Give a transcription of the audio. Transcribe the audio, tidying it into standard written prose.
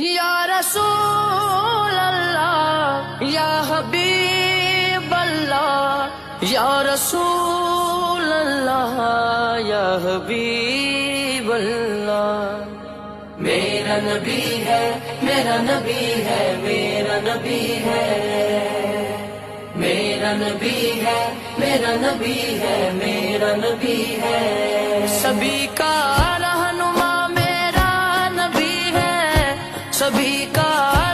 یا رسول اللہ یا حبیب اللہ یا رسول اللہ یا حبیب اللہ. میرا نبی ہے میرا نبی ہے میرا نبی ہے میرا نبی ہے میرا نبی ہے میرا نبی ہے. سبھی کا رہنما میرا نبی ہے سبھی کا